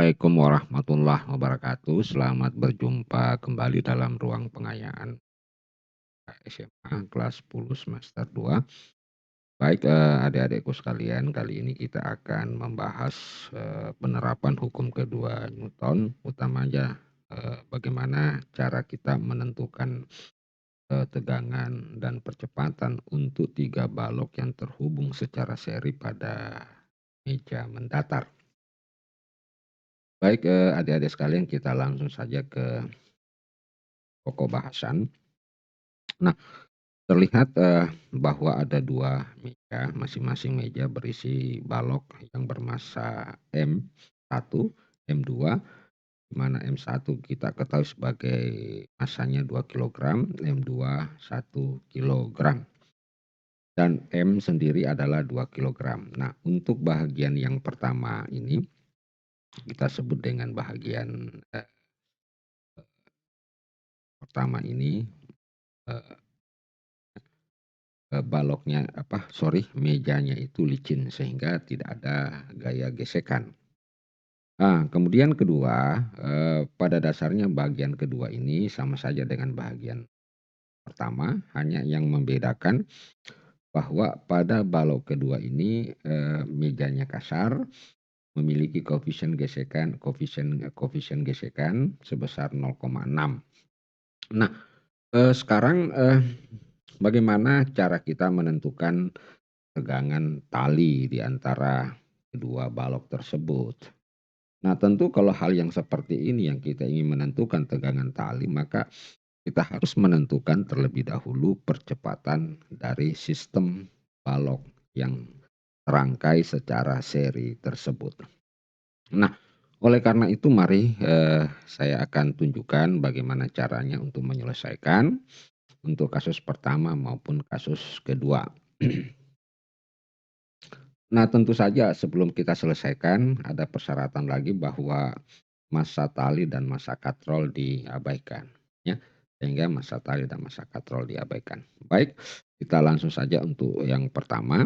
Assalamualaikum warahmatullahi wabarakatuh. Selamat berjumpa kembali dalam ruang pengayaan SMA kelas 10 semester 2. Baik, adik-adikku sekalian, kali ini kita akan membahas, penerapan hukum kedua Newton, utamanya, bagaimana cara kita menentukan, tegangan dan percepatan untuk 3 balok yang terhubung secara seri pada meja mendatar. Baik, adik-adik sekalian, kita langsung saja ke pokok bahasan. Nah, terlihat, bahwa ada 2 meja, masing-masing meja berisi balok yang bermassa M1, M2, di mana M1 kita ketahui sebagai massanya 2 kilogram, M2 1 kilogram, dan M sendiri adalah 2 kilogram. Nah, untuk bahagian yang pertama ini kita sebut dengan bahagian, pertama ini, eee mejanya itu licin sehingga tidak ada gaya gesekan. Nah, kemudian kedua, pada dasarnya bagian kedua ini sama saja dengan bagian pertama, hanya yang membedakan bahwa pada balok kedua ini, mejanya kasar, memiliki koefisien gesekan sebesar 0,6. Nah, sekarang, bagaimana cara kita menentukan tegangan tali di antara kedua balok tersebut? Nah, tentu kalau hal yang seperti ini yang kita ingin menentukan tegangan tali, maka kita harus menentukan terlebih dahulu percepatan dari sistem balok yang terangkai secara seri tersebut. Nah, oleh karena itu mari, saya akan tunjukkan bagaimana caranya untuk menyelesaikan untuk kasus pertama maupun kasus kedua. Nah, tentu saja sebelum kita selesaikan ada persyaratan lagi bahwa massa tali dan massa katrol diabaikan, ya, sehingga massa tali dan massa katrol diabaikan. Baik, kita langsung saja untuk yang pertama.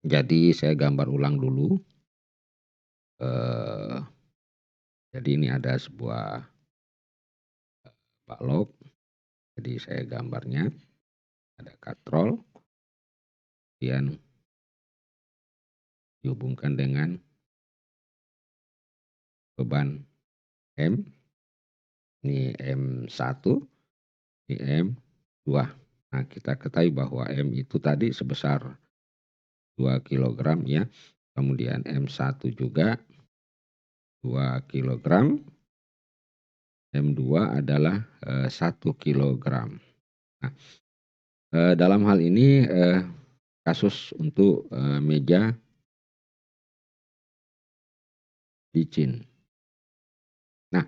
Jadi saya gambar ulang dulu, eee, jadi ini ada sebuah balok, jadi saya gambarnya ada katrol, kemudian dihubungkan dengan beban M, ini M1, ini M2. Nah, kita ketahui bahwa M itu tadi sebesar 2 kilogram ya, kemudian M1 juga 2 kilogram, M2 adalah, 1 kilogram. Nah, dalam hal ini, kasus untuk, meja licin. Nah,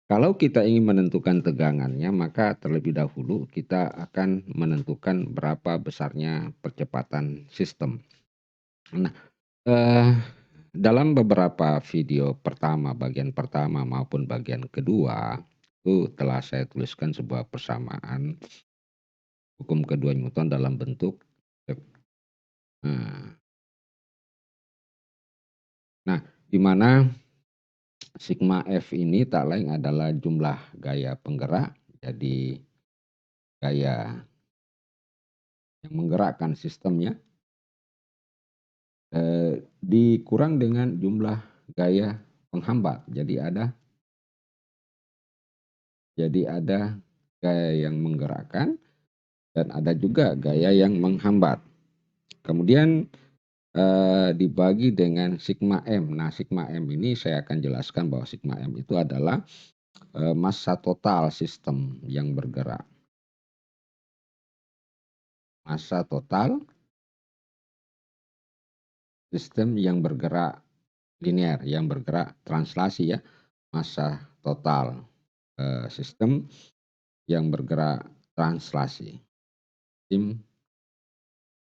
kalau kita ingin menentukan tegangannya, maka terlebih dahulu kita akan menentukan berapa besarnya percepatan sistem. Nah, eee, dalam beberapa video pertama, bagian pertama maupun bagian kedua, itu telah saya tuliskan sebuah persamaan hukum kedua Newton dalam bentuk nah nah, di mana sigma F ini tak lain adalah jumlah gaya penggerak, jadi gaya yang menggerakkan sistemnya, dikurang dengan jumlah gaya penghambat. Jadi ada gaya yang menggerakkan dan ada juga gaya yang menghambat. Kemudian, dibagi dengan sigma M. Nah, sigma M ini saya akan jelaskan bahwa sigma M itu adalah, massa total sistem yang bergerak. Massa total sistem yang bergerak linear, yang bergerak translasi ya, massa total, sistem yang bergerak translasi, sistem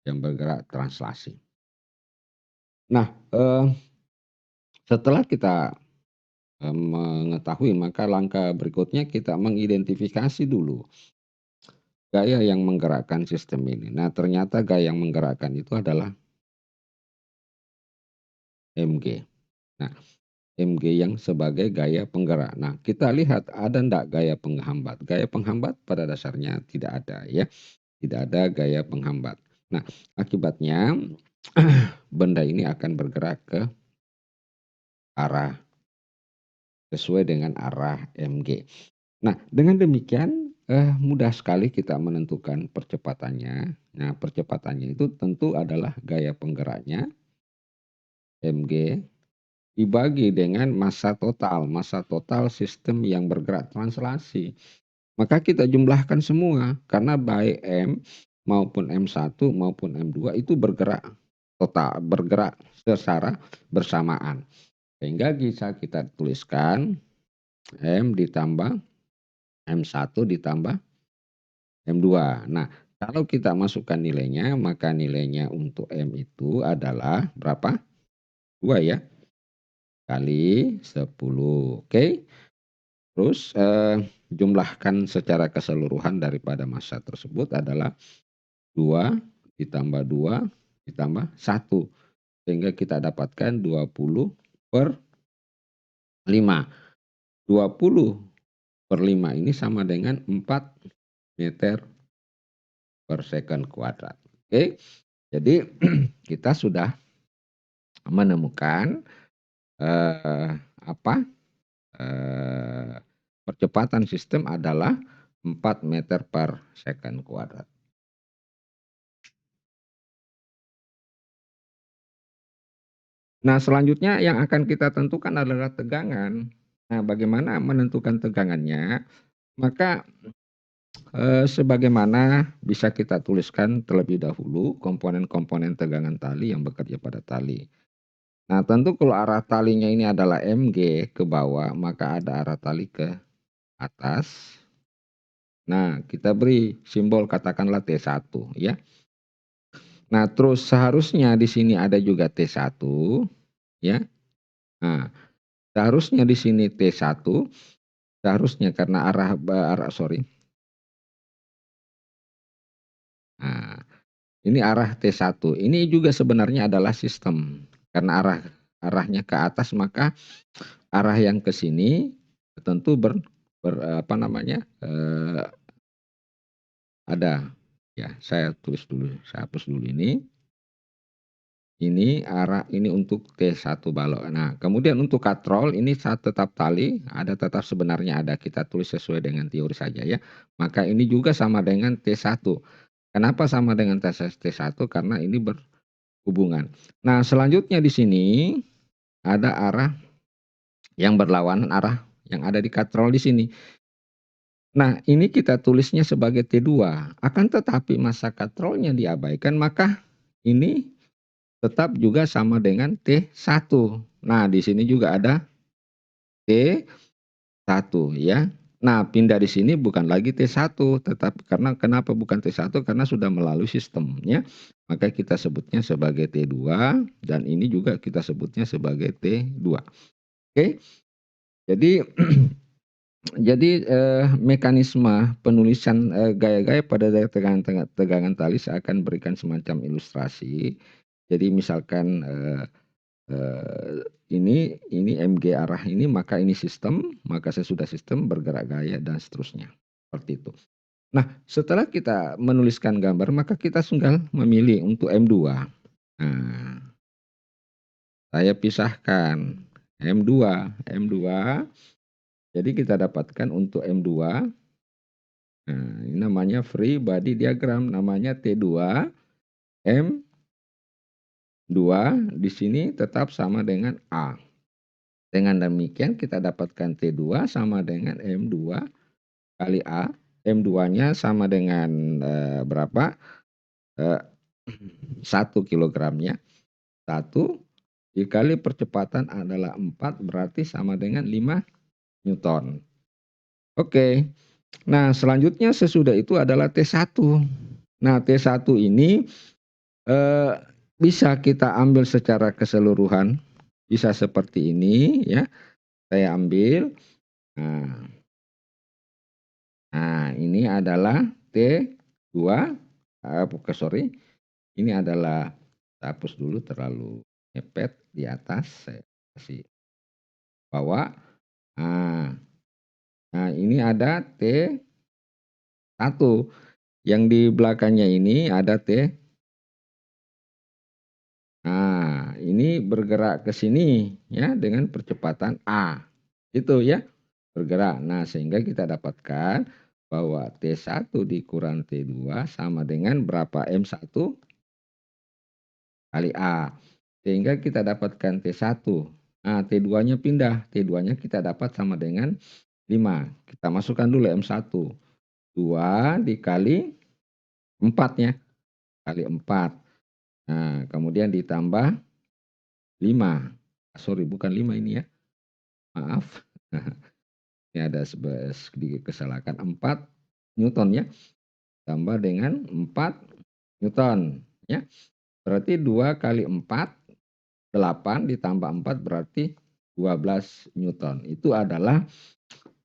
yang bergerak translasi. Nah, setelah kita, mengetahui, maka langkah berikutnya kita mengidentifikasi dulu gaya yang menggerakkan sistem ini. Nah, ternyata gaya yang menggerakkan itu adalah mg. Nah, mg yang sebagai gaya penggerak. Nah, kita lihat ada ndak gaya penghambat? Gaya penghambat pada dasarnya tidak ada ya, tidak ada gaya penghambat. Nah, akibatnya benda ini akan bergerak ke arah sesuai dengan arah mg. Nah, dengan demikian, mudah sekali kita menentukan percepatannya. Nah, percepatannya itu tentu adalah gaya penggeraknya mg dibagi dengan massa total sistem yang bergerak translasi. Maka kita jumlahkan semua karena baik M maupun M1 maupun M2 itu bergerak bergerak secara bersamaan. Sehingga bisa kita tuliskan M ditambah M1 ditambah M2. Nah, kalau kita masukkan nilainya, maka nilainya untuk M itu adalah berapa? 2 ya, kali 10. Oke. Terus jumlahkan secara keseluruhan daripada massa tersebut adalah 2 ditambah 2 ditambah 1. Sehingga kita dapatkan 20/5. 20/5 ini sama dengan 4 meter per second kuadrat. Oke. Jadi kita sudah menemukan eh, apa? Eh, percepatan sistem adalah 4 meter per second kuadrat. Nah, selanjutnya yang akan kita tentukan adalah tegangan. Nah, bagaimana menentukan tegangannya? Maka sebagaimana bisa kita tuliskan terlebih dahulu komponen-komponen tegangan tali yang bekerja pada tali. Nah, tentu kalau arah talinya ini adalah mg ke bawah, maka ada arah tali ke atas. Nah, kita beri simbol katakanlah T1 ya. Nah, terus seharusnya di sini ada juga T1 ya. Nah, seharusnya di sini T1, seharusnya karena sorry. Nah, ini arah T1. Ini juga sebenarnya adalah sistem. Karena arahnya ke atas, maka arah yang ke sini tentu apa namanya? Ada ya, saya tulis dulu, saya hapus dulu ini. Ini arah ini untuk T1 balok. Nah, kemudian untuk katrol ini saat tetap tali, ada tetap sebenarnya ada, kita tulis sesuai dengan teori saja ya. Maka ini juga sama dengan T1. Kenapa sama dengan T1? Karena ini berhubungan. Nah, selanjutnya di sini ada arah yang berlawanan arah yang ada di katrol di sini. Nah, ini kita tulisnya sebagai T2. Akan tetapi massa katrolnya diabaikan, maka ini tetap juga sama dengan T1. Nah, di sini juga ada T1 ya. Nah, pindah di sini bukan lagi T1, tetapi karena kenapa bukan T1? Karena sudah melalui sistemnya, maka kita sebutnya sebagai T2 dan ini juga kita sebutnya sebagai T2. Oke. Jadi mekanisme penulisan gaya-gaya pada tegangan tali saya akan berikan semacam ilustrasi. Jadi misalkan ini mg arah ini, maka ini sistem, maka sesudah sistem bergerak gaya dan seterusnya. Seperti itu. Nah, setelah kita menuliskan gambar, maka kita tinggal memilih untuk M2. Nah, saya pisahkan M2. Jadi kita dapatkan untuk M2. Nah, ini namanya free body diagram, namanya T2 M2 di sini tetap sama dengan A. Dengan demikian kita dapatkan T2 sama dengan M2 kali A. M2-nya sama dengan berapa? 1 kilogramnya. 1 dikali percepatan adalah 4, berarti sama dengan 5 Newton. Oke. Nah, selanjutnya sesudah itu adalah T1. Nah, T1 ini bisa kita ambil secara keseluruhan. Bisa seperti ini ya. Saya ambil. Nah, ini adalah T2. Sorry. Ini adalah, saya hapus dulu terlalu Mepet di atas, saya kasih bawah. Nah, ini ada T1, yang di belakangnya ini ada T. Nah, ini bergerak ke sini ya dengan percepatan A. Itu ya, bergerak. Nah, sehingga kita dapatkan bahwa T1 dikurang T2 sama dengan berapa? M1 kali A. Sehingga kita dapatkan T1. Nah, T2-nya pindah. T2-nya kita dapat sama dengan 5. Kita masukkan dulu M1. 2 dikali 4 ya. Kali 4. Nah, kemudian ditambah 5. Sorry, bukan 5 ini ya. Maaf. Ini ada sedikit kesalahan. 4 Newton ya. Tambah dengan 4 Newton ya. Berarti 2 kali 4, 8 ditambah 4 berarti 12 Newton. Itu adalah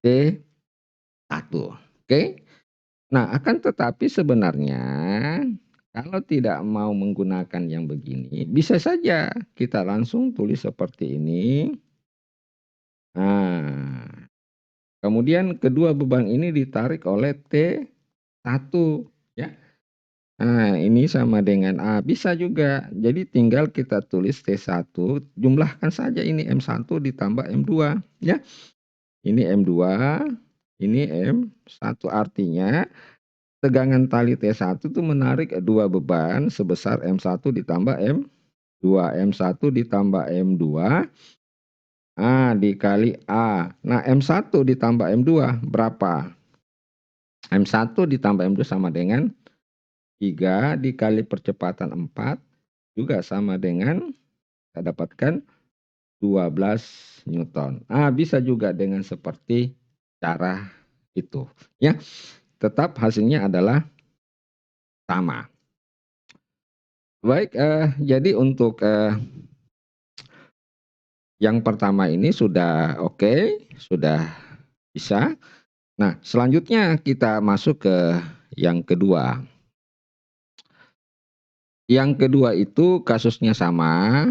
T1. Oke. Nah, akan tetapi sebenarnya kalau tidak mau menggunakan yang begini, bisa saja kita langsung tulis seperti ini. Nah, kemudian kedua beban ini ditarik oleh T1 ya. Nah, ini sama dengan A, bisa juga. Jadi tinggal kita tulis T1, jumlahkan saja ini M1 ditambah M2 ya. Ini M2, ini M1, artinya tegangan tali T1 itu menarik dua beban sebesar M1 ditambah M2. M1 ditambah M2 dikali A. Nah, M1 ditambah M2 berapa? M1 ditambah M2 sama dengan 3 dikali percepatan 4 juga sama dengan kita dapatkan 12 Newton. Bisa juga dengan seperti cara itu ya. Tetap hasilnya adalah sama. Baik, jadi untuk yang pertama ini sudah oke, sudah bisa. Nah, selanjutnya kita masuk ke yang kedua. Yang kedua itu kasusnya sama,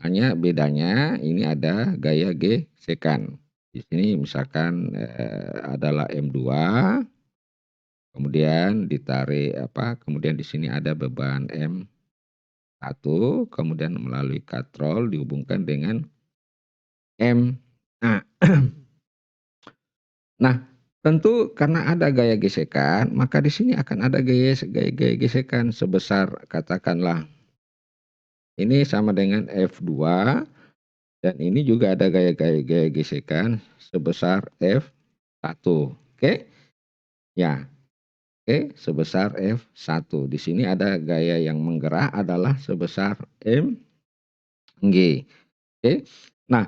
hanya bedanya ini ada gaya gesekan. Di sini misalkan adalah M2, kemudian ditarik kemudian di sini ada beban M1, kemudian melalui katrol dihubungkan dengan M. Nah, tentu karena ada gaya gesekan, maka di sini akan ada gaya gesekan sebesar katakanlah ini sama dengan F2 dan ini juga ada gaya gesekan sebesar F1. Oke? Ya. Oke, sebesar F1. Di sini ada gaya yang menggerak adalah sebesar mg. Oke. Nah,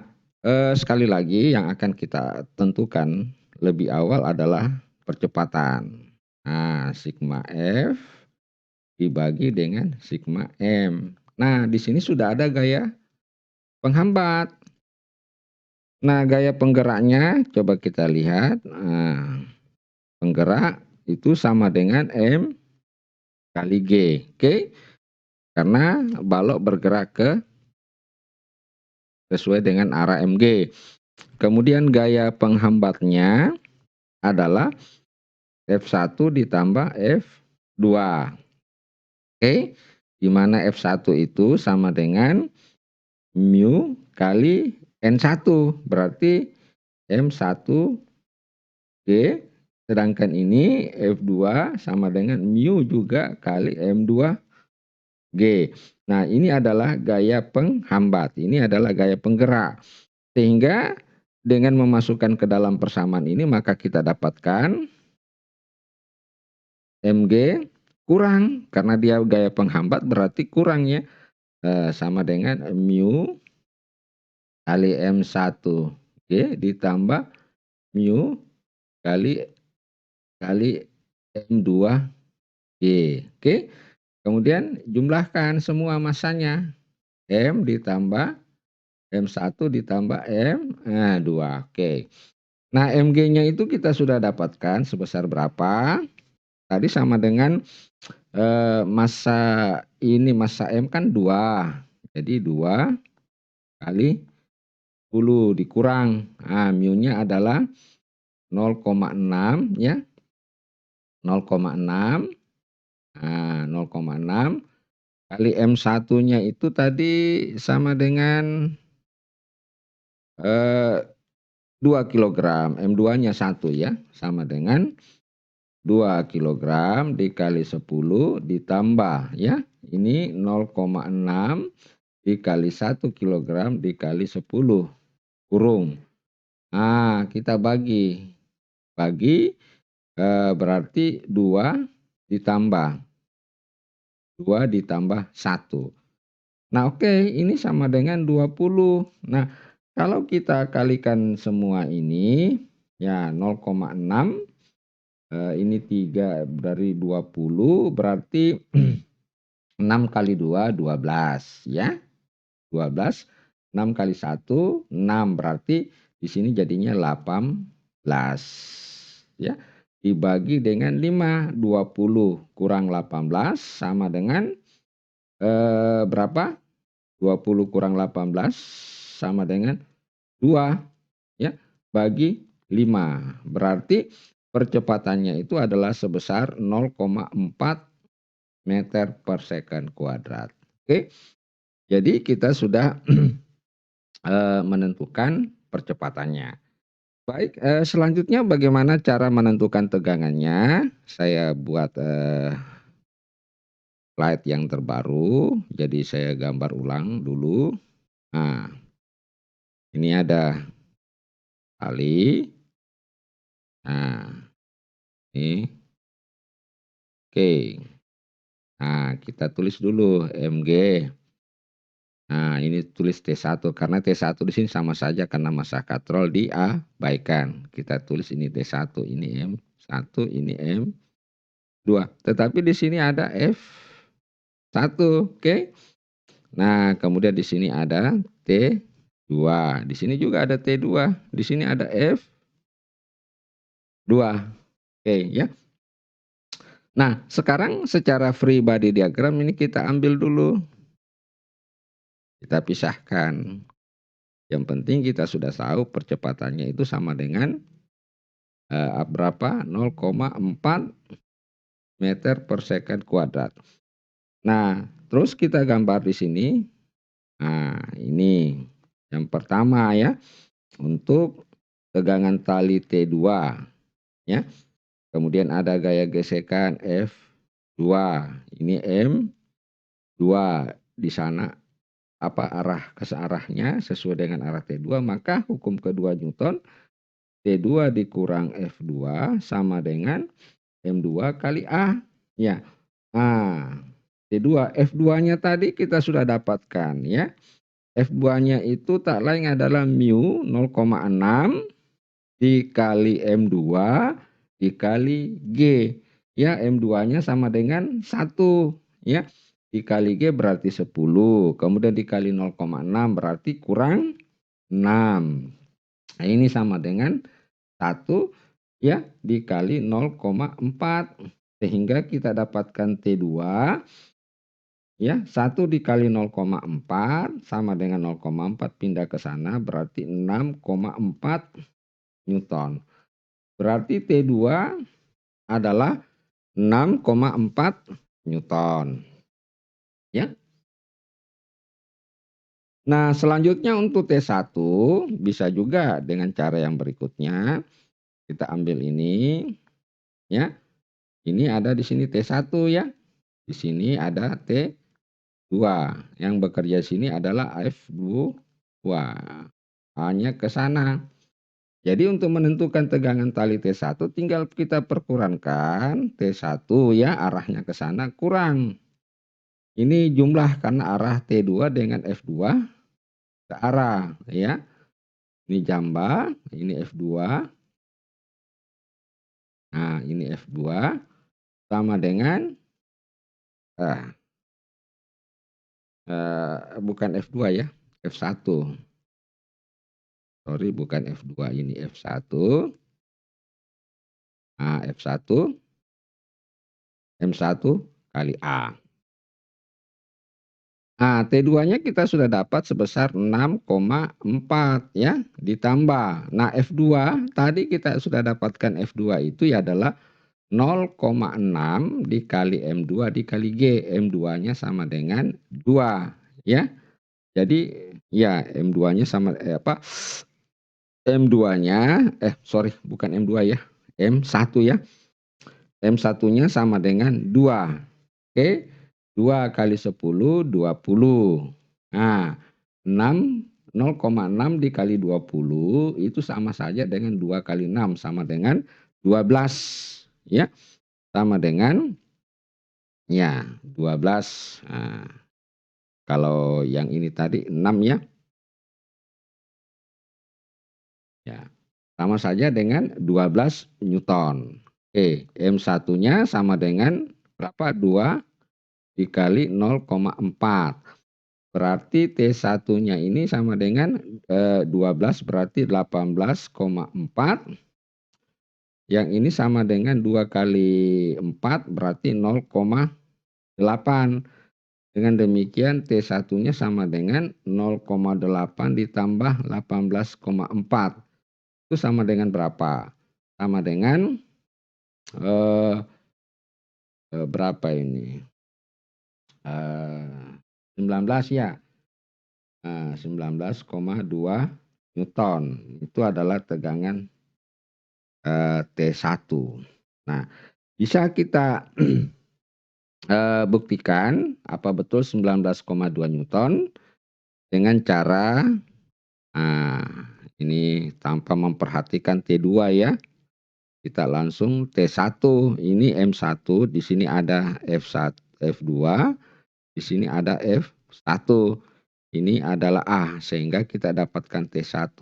sekali lagi yang akan kita tentukan lebih awal adalah percepatan. Nah, sigma F dibagi dengan sigma M. Nah, di sini sudah ada gaya penghambat. Nah, gaya penggeraknya coba kita lihat. Nah, penggerak itu sama dengan M kali G. Oke? Karena balok bergerak sesuai dengan arah mg. Kemudian gaya penghambatnya adalah F1 ditambah F2. Oke, di mana F1 itu sama dengan mu kali N1, berarti M1 G, sedangkan ini F2 sama dengan mu juga kali M2 G. Nah, ini adalah gaya penghambat, ini adalah gaya penggerak. Sehingga dengan memasukkan ke dalam persamaan ini maka kita dapatkan mg kurang karena dia gaya penghambat berarti kurang ya. Sama dengan mu kali M1 G ditambah mu kali M2 G. Oke. Kemudian jumlahkan semua masanya. M ditambah M1 ditambah M2. Oke. Nah, mg-nya itu kita sudah dapatkan sebesar berapa? Tadi sama dengan massa M kan 2. Jadi 2 kali 10 dikurang, mu-nya adalah 0,6 ya, 0,6, 0,6 kali M1-nya itu tadi sama dengan, 2 kilogram, M2-nya 1 ya, sama dengan 2 kilogram dikali 10 ditambah ya, ini 0,6 dikali 1 kilogram dikali 10 kurung. Kita bagi. Bagi, berarti 2 ditambah 1. Nah, oke, ini sama dengan 20. Nah, kalau kita kalikan semua ini, ya 0,6, ini 3 dari 20 berarti 6 kali 2, 12 ya, 12, 6 kali 1, 6 berarti di sini jadinya 18 ya. Dibagi dengan 5, 20 kurang 18 sama dengan, berapa? 20 kurang 18 sama dengan 2 ya, bagi 5. Berarti percepatannya itu adalah sebesar 0,4 meter per second kuadrat. Oke, jadi kita sudah menentukan percepatannya. Baik, selanjutnya bagaimana cara menentukan tegangannya? Saya buat, slide yang terbaru, jadi saya gambar ulang dulu. Nah, ini ada tali. Nah, ini, oke. Nah, kita tulis dulu mg. Nah, ini tulis T1 karena T1 di sini sama saja karena massa katrol diabaikan. Kita tulis ini T1, ini M1, ini M2. Tetapi di sini ada F1, oke. Nah, kemudian di sini ada T2. Di sini juga ada T2. Di sini ada F2. Oke ya. Nah, sekarang secara free body diagram ini kita ambil dulu. Kita pisahkan. Yang penting kita sudah tahu percepatannya itu sama dengan, berapa? 0,4 meter per second kuadrat. Nah, terus kita gambar di sini. Nah, ini yang pertama ya, untuk tegangan tali T2 ya. Kemudian ada gaya gesekan F2. Ini M2 di sana arah arahnya sesuai dengan arah T2, maka hukum kedua Newton T2 dikurang F2 sama dengan M2 kali A ya. Nah, T2, F2-nya tadi kita sudah dapatkan ya. F2-nya itu tak lain adalah mu 0,6 dikali M2 dikali G. Ya, M2-nya sama dengan 1 ya. Dikali G berarti 10, kemudian dikali 0,6 berarti kurang 6. Nah, ini sama dengan 1 ya dikali 0,4 sehingga kita dapatkan T2 ya, 1 dikali 0,4 sama dengan 0,4 pindah ke sana berarti 6,4 Newton. Berarti T2 adalah 6,4 Newton ya. Nah, selanjutnya untuk T1 bisa juga dengan cara yang berikutnya. Kita ambil ini ya. Ini ada di sini T1 ya. Di sini ada T2. Yang bekerja sini adalah F2. Hanya ke sana. Jadi untuk menentukan tegangan tali T1 tinggal kita perkurangkan T1 ya, arahnya ke sana kurang. Ini jumlah karena arah T2 dengan F2 searah ya. Ini jamba, ini F2. Nah, ini F2 sama dengan bukan F2 ya, F1. Sorry, bukan F2, ini F1. Nah, F1 M1 kali A. T2-nya kita sudah dapat sebesar 6,4 ya, ditambah. Nah, F2 tadi kita sudah dapatkan F2 itu ya adalah 0,6 dikali M2 dikali G. M2-nya sama dengan 2 ya. Jadi ya M2-nya sama M2-nya sorry bukan M2 ya, M1 ya. M1-nya sama dengan 2. Oke. 2 kali 10 20. Nah, 0,6 dikali 20 itu sama saja dengan 2 kali 6 sama dengan 12 ya. Sama dengan ya 12. Nah, kalau yang ini tadi 6 ya. Ya. Sama saja dengan 12 Newton. Oke, M1-nya sama dengan berapa? 2 dikali 0,4. Berarti T1-nya ini sama dengan 12 berarti 18,4. Yang ini sama dengan 2 kali 4 berarti 0,8. Dengan demikian T1-nya sama dengan 0,8 ditambah 18,4. Itu sama dengan berapa? Sama dengan eh, berapa ini? 19 ya. 19,2 Newton. Itu adalah tegangan T1. Nah, bisa kita buktikan apa betul 19,2 Newton dengan cara ini tanpa memperhatikan T2 ya. Kita langsung T1, ini M1, di sini ada F1, F2, di sini ada F1. Ini adalah A, sehingga kita dapatkan T1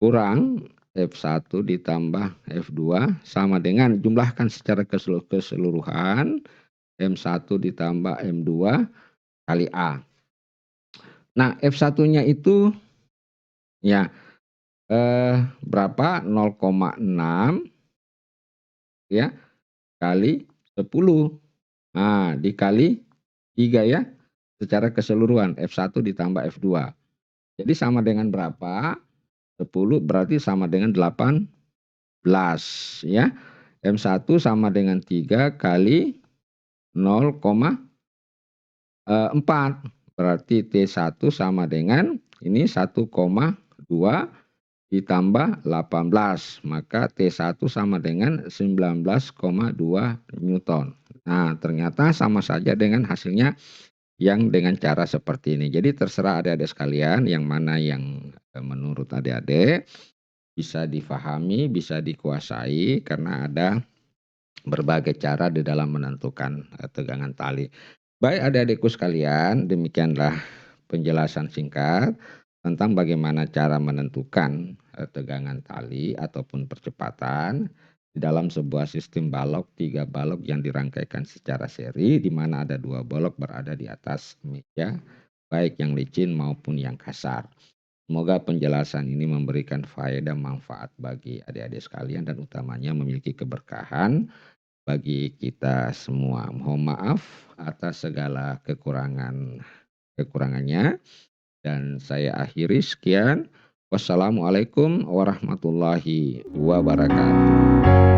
kurang F1 ditambah F2 sama dengan jumlahkan secara keseluruhan M1 ditambah M2 kali A. Nah, F1-nya itu ya berapa? 0,6 ya kali 10. Nah, dikali 3 ya. Secara keseluruhan F1 ditambah F2. Jadi sama dengan berapa? 10 berarti sama dengan 18 ya. M1 sama dengan 3 kali 0,4. Berarti T1 sama dengan ini 1,2 ditambah 18. Maka T1 sama dengan 19,2 Newton. Nah, ternyata sama saja dengan hasilnya yang dengan cara seperti ini. Jadi terserah adik-adik sekalian yang mana yang menurut adik-adik bisa difahami, bisa dikuasai karena ada berbagai cara di dalam menentukan tegangan tali. Baik adik-adikku sekalian, demikianlah penjelasan singkat tentang bagaimana cara menentukan tegangan tali ataupun percepatan di dalam sebuah sistem balok, 3 balok yang dirangkaikan secara seri di mana ada 2 balok berada di atas meja, baik yang licin maupun yang kasar. Semoga penjelasan ini memberikan faedah manfaat bagi adik-adik sekalian dan utamanya memiliki keberkahan bagi kita semua. Mohon maaf atas segala kekurangannya dan saya akhiri sekian. Wassalamualaikum warahmatullahi wabarakatuh.